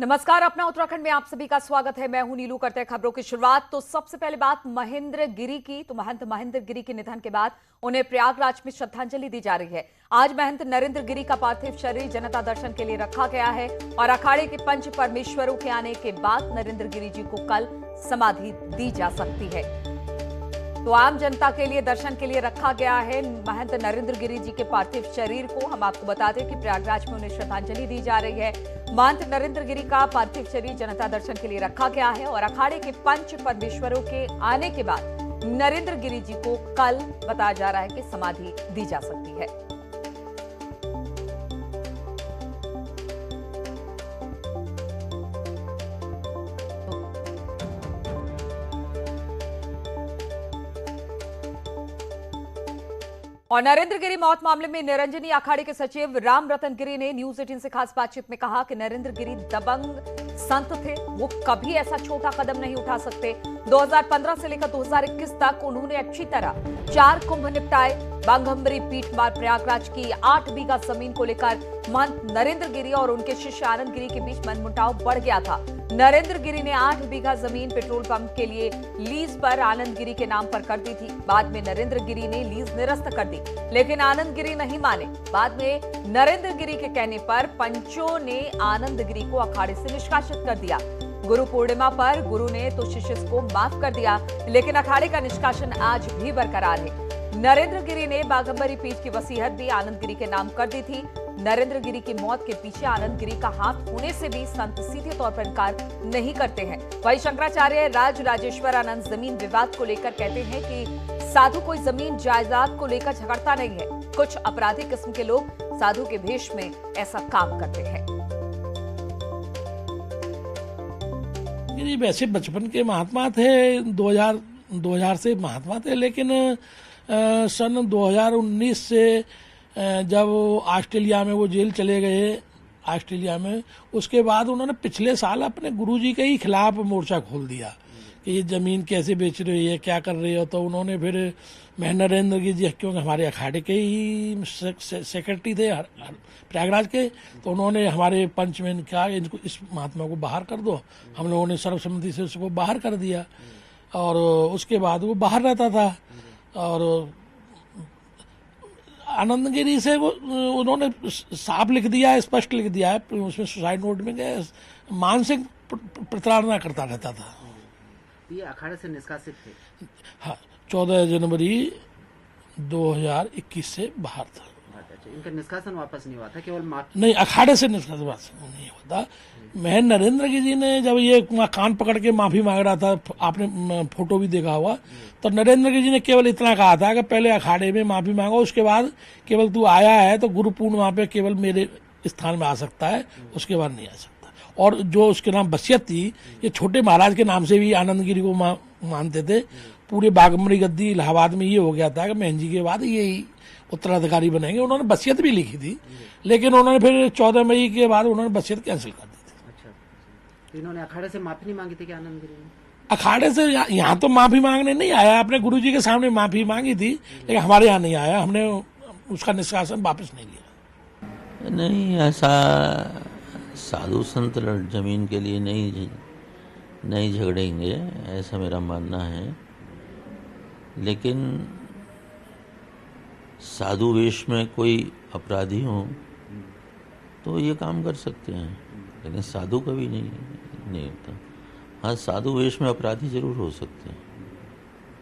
नमस्कार, अपना उत्तराखंड में आप सभी का स्वागत है। मैं हूं नीलू। करते हैं खबरों की शुरुआत। तो सबसे पहले बात महेंद्र गिरी की। तो महंत महेंद्र गिरी के निधन के बाद उन्हें प्रयागराज में श्रद्धांजलि दी जा रही है। आज महंत नरेंद्र गिरी का पार्थिव शरीर जनता दर्शन के लिए रखा गया है और अखाड़े के पंच परमेश्वरों के आने के बाद नरेंद्र गिरी जी को कल समाधि दी जा सकती है। तो आम जनता के लिए दर्शन के लिए रखा गया है महंत नरेंद्र गिरी जी के पार्थिव शरीर को। हम आपको बता दें कि प्रयागराज में उन्हें श्रद्धांजलि दी जा रही है। महंत नरेंद्र गिरी का पार्थिव शरीर जनता दर्शन के लिए रखा गया है और अखाड़े के पंच परमेश्वरों के आने के बाद नरेंद्र गिरी जी को कल बताया जा रहा है कि समाधि दी जा सकती है। और नरेंद्र गिरी मौत मामले में निरंजनी अखाड़े के सचिव राम रतन गिरी ने न्यूज 18 से खास बातचीत में कहा कि नरेंद्र गिरी दबंग संत थे, वो कभी ऐसा छोटा कदम नहीं उठा सकते। 2015 से लेकर 2021 तक उन्होंने अच्छी तरह 4 कुंभ निपटाए। बाघंबरी पीठ मार प्रयागराज की 8 बीघा जमीन को लेकर महंत नरेंद्र गिरी और उनके शिष्य आनंद गिरी के बीच मनमुटाव बढ़ गया था। नरेंद्र गिरी ने 8 बीघा जमीन पेट्रोल पंप के लिए लीज पर आनंद गिरी के नाम पर कर दी थी। बाद में नरेंद्र गिरी ने लीज निरस्त कर दी, लेकिन आनंद गिरी नहीं माने। बाद में नरेंद्र गिरी के कहने पर पंचों ने आनंद गिरी को अखाड़े से निष्कासित कर दिया। गुरु पूर्णिमा पर गुरु ने तो शिष्य को माफ कर दिया, लेकिन अखाड़े का निष्कासन आज भी बरकरार है। नरेंद्र गिरी ने बाघंबरी पीठ की वसीयत भी आनंद गिरी के नाम कर दी थी। नरेंद्र गिरी की मौत के पीछे आनंद गिरी का हाथ होने से भी संत सीधे तौर पर इनकार नहीं करते हैं। वहीं शंकराचार्य राज राजेश्वर आनंद जमीन विवाद को लेकर कहते हैं कि साधु कोई जमीन जायदाद को लेकर झगड़ता नहीं है। कुछ अपराधी किस्म के लोग साधु के भेष में ऐसा काम करते हैं। वैसे बचपन के महात्मा थे, 2000 से महात्मा थे, लेकिन सन 2019 से जब ऑस्ट्रेलिया में वो जेल चले गए ऑस्ट्रेलिया में, उसके बाद उन्होंने पिछले साल अपने गुरुजी के ही खिलाफ मोर्चा खोल दिया कि ये ज़मीन कैसे बेच रही है, क्या कर रही हो। तो उन्होंने फिर नरेंद्र गिरी जी, क्योंकि हमारे अखाड़े के ही सेक्रेटरी थे प्रयागराज के, तो उन्होंने हमारे पंच में कहा इनको, इस महात्मा को बाहर कर दो। हम लोगों ने सर्वसम्मति से उसको बाहर कर दिया और उसके बाद वो बाहर रहता था। और आनंद गिरी से वो उन्होंने साफ लिख दिया है, स्पष्ट लिख दिया है उसमें सुसाइड नोट में गए, मानसिक प्रताड़ना करता रहता था। ये अखाड़े से निष्कासित थे। हाँ, 14 जनवरी 2021 से बाहर था। इनका निष्कासन वापस नहीं हुआ था, केवल नहीं, अखाड़े से निष्कासन वापस नहीं होता। मैं नरेंद्र गिरी जी ने जब ये कान पकड़ के माफी मांग रहा था, आपने फोटो भी देखा होगा, तो नरेंद्र गिरी जी ने केवल इतना कहा था कि पहले अखाड़े में माफी मांगो, उसके बाद केवल तू आया है तो गुरु पूर्णिमा पे केवल मेरे स्थान में आ सकता है, उसके बाद नहीं आ सकता। और जो उसके नाम वसीयत थी, ये छोटे महाराज के नाम से भी आनंद गिरी को मानते थे। पूरे बाघंबरी गद्दी इलाहाबाद में ये हो गया था कि महंत जी के बाद यही उत्तराधिकारी बनेंगे। उन्होंने वसीयत भी लिखी थी, लेकिन उन्होंने फिर 14 मई के बाद उन्होंने वसीयत कैंसिल कर दी थी। अच्छा, तो इन्होंने अखाड़े से माफी नहीं मांगी थी कि आनंद गिरी ने? अखाड़े से यहाँ तो माफी मांगने नहीं आया, अपने गुरुजी के सामने माफी मांगी थी, लेकिन हमारे यहाँ नहीं आया। हमने उसका निष्कासन वापस नहीं लिया। नहीं, ऐसा साधु संत जमीन के लिए नहीं झगड़ेंगे, ऐसा मेरा मानना है। लेकिन साधु वेश में कोई अपराधी हो तो ये काम कर सकते हैं, लेकिन साधु कभी नहीं होता। हाँ, साधु वेश में अपराधी जरूर हो सकते हैं,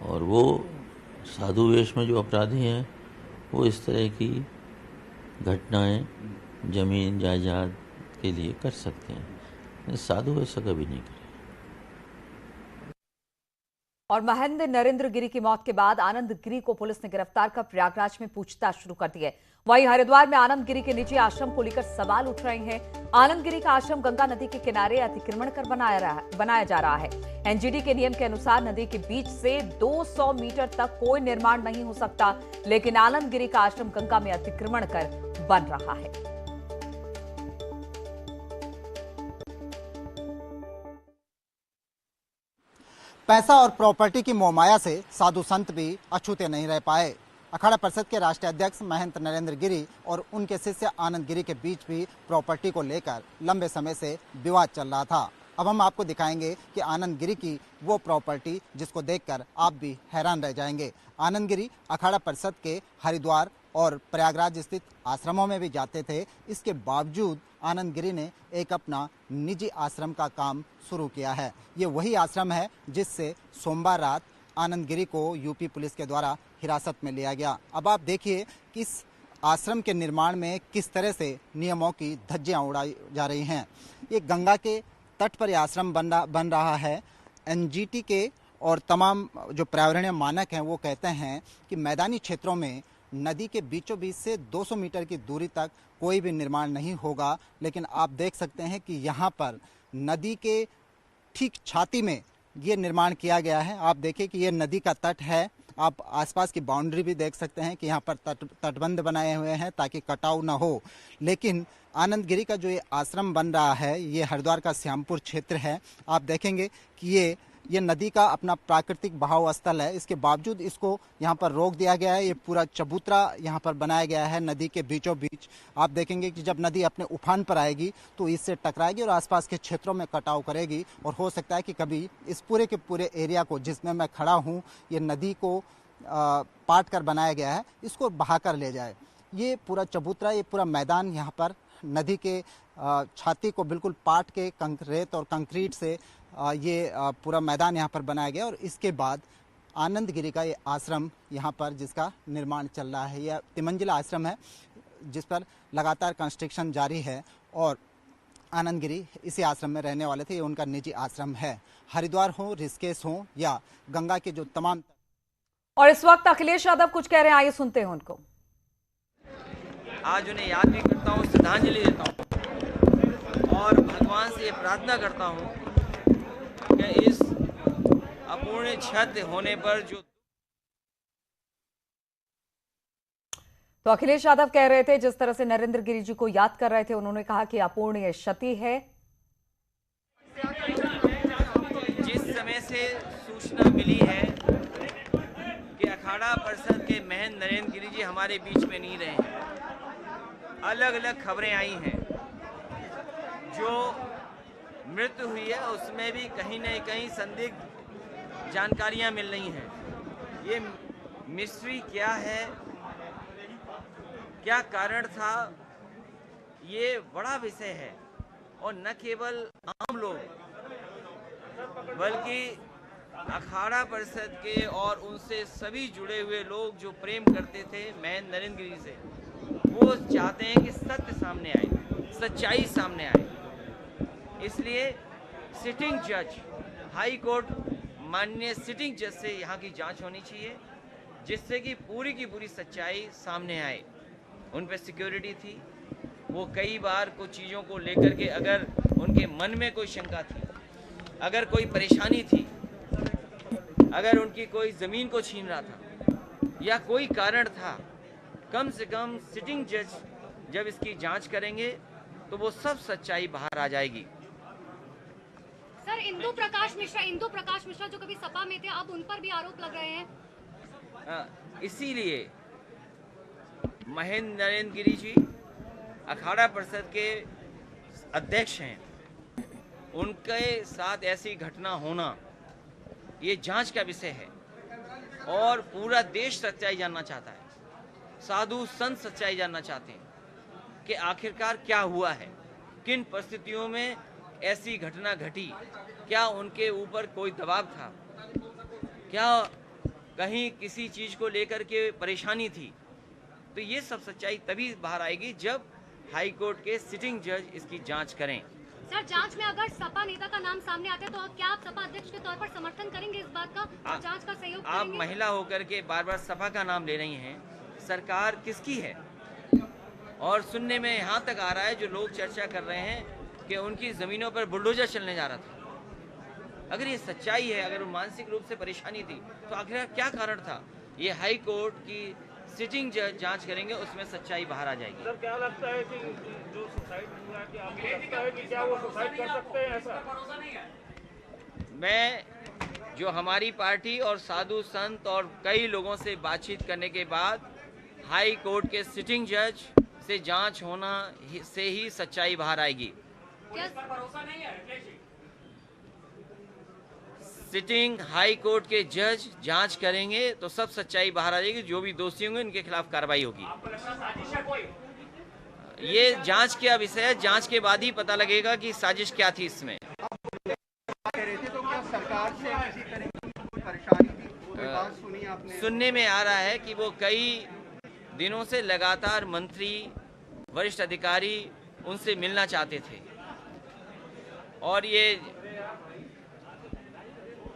और वो साधु वेश में जो अपराधी हैं वो इस तरह की घटनाएं जमीन जायदाद के लिए कर सकते हैं। साधु ऐसा कभी नहीं करे। और महंत नरेंद्र गिरी की मौत के बाद आनंद गिरी को पुलिस ने गिरफ्तार कर प्रयागराज में पूछताछ शुरू कर दी है। वहीं हरिद्वार में आनंद गिरी के निजी आश्रम को लेकर सवाल उठ रहे हैं। आनंद गिरी का आश्रम गंगा नदी के किनारे अतिक्रमण कर बनाया जा रहा है। एनजीटी के नियम के अनुसार नदी के बीच से 200 मीटर तक कोई निर्माण नहीं हो सकता, लेकिन आनंद गिरी का आश्रम गंगा में अतिक्रमण कर बन रहा है। पैसा और प्रॉपर्टी की मोहमाया से साधु संत भी अछूते नहीं रह पाए। अखाड़ा परिषद के राष्ट्रीय अध्यक्ष महंत नरेंद्र गिरी और उनके शिष्य आनंद गिरी के बीच भी प्रॉपर्टी को लेकर लंबे समय से विवाद चल रहा था। अब हम आपको दिखाएंगे कि आनंद गिरी की वो प्रॉपर्टी जिसको देखकर आप भी हैरान रह जाएंगे। आनंद गिरी अखाड़ा परिषद के हरिद्वार और प्रयागराज स्थित आश्रमों में भी जाते थे। इसके बावजूद आनंद गिरी ने एक अपना निजी आश्रम का काम शुरू किया है। ये वही आश्रम है जिससे सोमवार रात आनंद गिरी को यूपी पुलिस के द्वारा हिरासत में लिया गया। अब आप देखिए कि इस आश्रम के निर्माण में किस तरह से नियमों की धज्जियां उड़ाई जा रही हैं। ये गंगा के तट पर यह आश्रम बन रहा है। एनजीटी के और तमाम जो पर्यावरणीय मानक हैं वो कहते हैं कि मैदानी क्षेत्रों में नदी के बीचों बीच से 200 मीटर की दूरी तक कोई भी निर्माण नहीं होगा, लेकिन आप देख सकते हैं कि यहाँ पर नदी के ठीक छाती में ये निर्माण किया गया है। आप देखिए कि ये नदी का तट है। आप आसपास की बाउंड्री भी देख सकते हैं कि यहाँ पर तटबंध बनाए हुए हैं ताकि कटाव न हो। लेकिन आनंद गिरी का जो ये आश्रम बन रहा है ये हरिद्वार का श्यामपुर क्षेत्र है। आप देखेंगे कि ये नदी का अपना प्राकृतिक बहाव स्थल है। इसके बावजूद इसको यहाँ पर रोक दिया गया है। ये पूरा चबूतरा यहाँ पर बनाया गया है नदी के बीचों बीच। आप देखेंगे कि जब नदी अपने उफान पर आएगी तो इससे टकराएगी और आसपास के क्षेत्रों में कटाव करेगी और हो सकता है कि कभी इस पूरे के पूरे एरिया को जिसमें मैं खड़ा हूँ ये नदी को पाट कर बनाया गया है, इसको बहा कर ले जाए। ये पूरा चबूतरा, ये पूरा मैदान यहाँ पर नदी के छाती को बिल्कुल पाट के रेत और कंक्रीट से ये पूरा मैदान यहाँ पर बनाया गया। और इसके बाद आनंद गिरी का ये आश्रम यहाँ पर जिसका निर्माण चल रहा है, यह तिमंजिला आश्रम है जिस पर लगातार कंस्ट्रक्शन जारी है और आनंद गिरी इसी आश्रम में रहने वाले थे। ये उनका निजी आश्रम है। हरिद्वार हो, ऋषिकेश हो या गंगा के जो तमाम। और इस वक्त अखिलेश यादव कुछ कह रहे हैं, आइए सुनते हैं उनको। आज उन्हें याद भी करता हूँ, श्रद्धांजलि देता हूँ और भगवान से ये प्रार्थना करता हूँ कि इस अपूर्ण क्षति होने पर जो। तो अखिलेश यादव कह रहे थे, जिस तरह से नरेंद्र गिरी जी को याद कर रहे थे, उन्होंने कहा कि अपूर्ण ये क्षति है। जिस समय से सूचना मिली है कि अखाड़ा परिषद के महंत नरेंद्र गिरी जी हमारे बीच में नहीं रहे हैं, अलग अलग खबरें आई हैं। जो मृत्यु हुई है उसमें भी कहीं न कहीं संदिग्ध जानकारियां मिल रही हैं। ये मिस्ट्री क्या है, क्या कारण था, ये बड़ा विषय है। और न केवल आम लोग बल्कि अखाड़ा परिषद के और उनसे सभी जुड़े हुए लोग जो प्रेम करते थे महंत नरेंद्र गिरी से, वो चाहते हैं कि सत्य सामने आए, सच्चाई सामने आए। इसलिए सिटिंग जज, हाई कोर्ट माननीय सिटिंग जज से यहाँ की जांच होनी चाहिए जिससे कि पूरी की पूरी सच्चाई सामने आए। उन पर सिक्योरिटी थी, वो कई बार कुछ चीज़ों को लेकर के अगर उनके मन में कोई शंका थी, अगर कोई परेशानी थी, अगर उनकी कोई ज़मीन को छीन रहा था या कोई कारण था, कम से कम सिटिंग जज जब इसकी जांच करेंगे तो वो सब सच्चाई बाहर आ जाएगी। सर, इंदु प्रकाश मिश्रा जो कभी सपा में थे, अब उन पर भी आरोप लग रहे हैं। इसीलिए महंत नरेंद्र गिरी जी अखाड़ा परिषद के अध्यक्ष हैं, उनके साथ ऐसी घटना होना ये जांच का विषय है और पूरा देश सच्चाई जानना चाहता है। साधु संत सच्चाई जानना चाहते हैं कि आखिरकार क्या हुआ है, किन परिस्थितियों में ऐसी घटना घटी, क्या उनके ऊपर कोई दबाव था, क्या कहीं किसी चीज को लेकर के परेशानी थी। तो ये सब सच्चाई तभी बाहर आएगी जब हाई कोर्ट के सिटिंग जज इसकी जांच करें। सर, जांच में अगर सपा नेता का नाम सामने आता है तो क्या आप सपा अध्यक्ष के तौर पर समर्थन करेंगे इस बात का और जांच का सहयोग करेंगे? आप महिला होकर के बार बार सपा का नाम ले रही हैं, सरकार किसकी है? और सुनने में यहाँ तक आ रहा है जो लोग चर्चा कर रहे हैं कि उनकी ज़मीनों पर बुलडोजर चलने जा रहा था। अगर ये सच्चाई है, अगर वो मानसिक रूप से परेशानी थी तो आखिर क्या कारण था? ये हाई कोर्ट की सिटिंग जज जांच करेंगे, उसमें सच्चाई बाहर आ जाएगी। सर, क्या लगता है कि जो सुसाइड हुआ है, कि आपको लगता है कि क्या वो सुसाइड कर सकते हैं? ऐसा मैं जो हमारी पार्टी और साधु संत और कई लोगों से बातचीत करने के बाद हाई कोर्ट के सिटिंग जज से जांच होना से ही सच्चाई बाहर आएगी। सिटिंग हाई कोर्ट के जज जांच करेंगे तो सब सच्चाई बाहर आ जाएगी। जो भी दोषी होंगे उनके खिलाफ कार्रवाई होगी। ये जांच का विषय है, जांच के बाद ही पता लगेगा कि साजिश क्या थी इसमें। सुनने में आ रहा है कि वो कई दिनों से लगातार मंत्री, वरिष्ठ अधिकारी उनसे मिलना चाहते थे और ये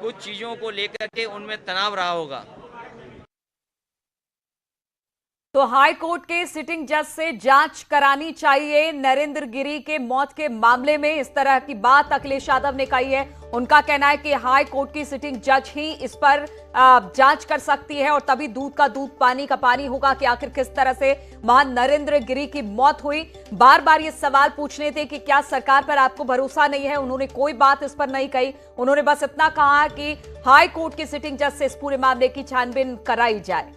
कुछ चीजों को लेकर के उनमें तनाव रहा होगा। तो हाई कोर्ट के सिटिंग जज से जांच करानी चाहिए नरेंद्र गिरी के मौत के मामले में, इस तरह की बात अखिलेश यादव ने कही है। उनका कहना है कि हाई कोर्ट की सिटिंग जज ही इस पर जांच कर सकती है और तभी दूध का दूध पानी का पानी होगा कि आखिर किस तरह से महान नरेंद्र गिरी की मौत हुई। बार बार ये सवाल पूछने थे कि क्या सरकार पर आपको भरोसा नहीं है। उन्होंने कोई बात इस पर नहीं कही। उन्होंने बस इतना कहा कि हाई कोर्ट की सिटिंग जज से इस पूरे मामले की छानबीन कराई जाए।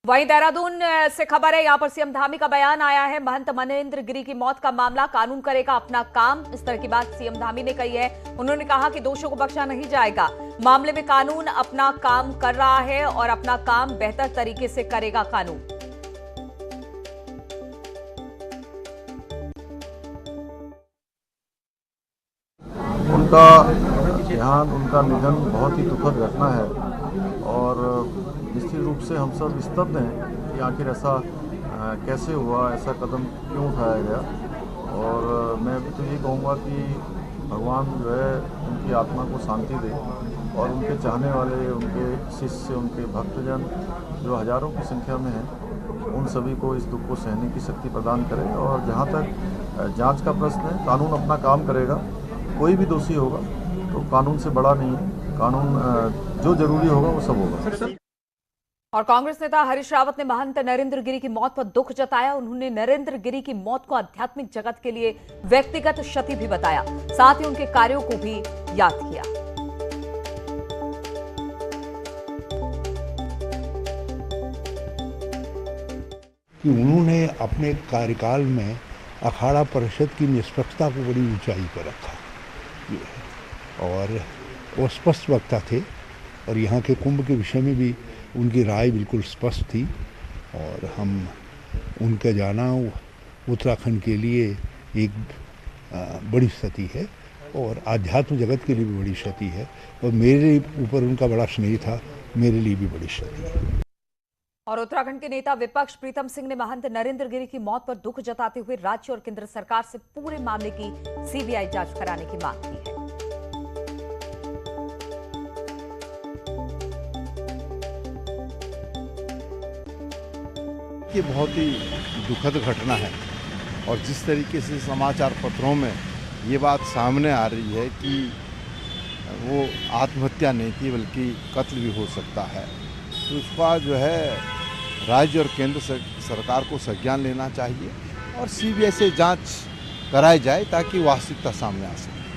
वहीं देहरादून से खबर है, यहां पर सीएम धामी का बयान आया है। महंत मनेंद्र गिरी की मौत का मामला कानून करेगा अपना काम, इस तरह की बात सीएम धामी ने कही है। उन्होंने कहा कि दोषियों को बख्शा नहीं जाएगा। मामले में कानून अपना काम कर रहा है और अपना काम बेहतर तरीके से करेगा कानून। उनका देहांत, उनका निधन बहुत ही दुखद घटना है और निश्चित रूप से हम सब स्तब्ध हैं कि आखिर ऐसा कैसे हुआ, ऐसा कदम क्यों उठाया गया। और मैं भी तो ये कहूँगा कि भगवान जो है उनकी आत्मा को शांति दे और उनके चाहने वाले, उनके शिष्य, उनके भक्तजन जो हजारों की संख्या में हैं, उन सभी को इस दुख को सहने की शक्ति प्रदान करे। और जहाँ तक जांच का प्रश्न है, कानून अपना काम करेगा। कोई भी दोषी होगा तो कानून से बड़ा नहीं है। कानून जो जरूरी होगा वो सब होगा। और कांग्रेस नेता हरीश रावत ने महंत नरेंद्र गिरी की मौत पर दुख जताया। उन्होंने नरेंद्र गिरी की मौत को आध्यात्मिक जगत के लिए व्यक्तिगत क्षति भी बताया, साथ ही उनके कार्यों को भी याद किया। कि उन्होंने अपने कार्यकाल में अखाड़ा परिषद की निष्पक्षता को बड़ी ऊंचाई पर रखा और वो स्पष्ट वक्ता थे और यहाँ के कुंभ के विषय में भी उनकी राय बिल्कुल स्पष्ट थी। और हम उनका जाना उत्तराखंड के लिए एक बड़ी क्षति है और आध्यात्म जगत के लिए भी बड़ी क्षति है और मेरे ऊपर उनका बड़ा स्नेह था, मेरे लिए भी बड़ी क्षति है। और उत्तराखंड के नेता विपक्ष प्रीतम सिंह ने महंत नरेंद्र गिरी की मौत पर दुख जताते हुए राज्य और केंद्र सरकार से पूरे मामले की सीबीआई जांच कराने की मांग की है। ये बहुत ही दुखद घटना है और जिस तरीके से समाचार पत्रों में ये बात सामने आ रही है कि वो आत्महत्या नहीं की बल्कि कत्ल भी हो सकता है, तो उसका जो है राज्य और केंद्र सरकार को संज्ञान लेना चाहिए और सीबीआई से जांच कराई जाए ताकि वास्तविकता सामने आ सके।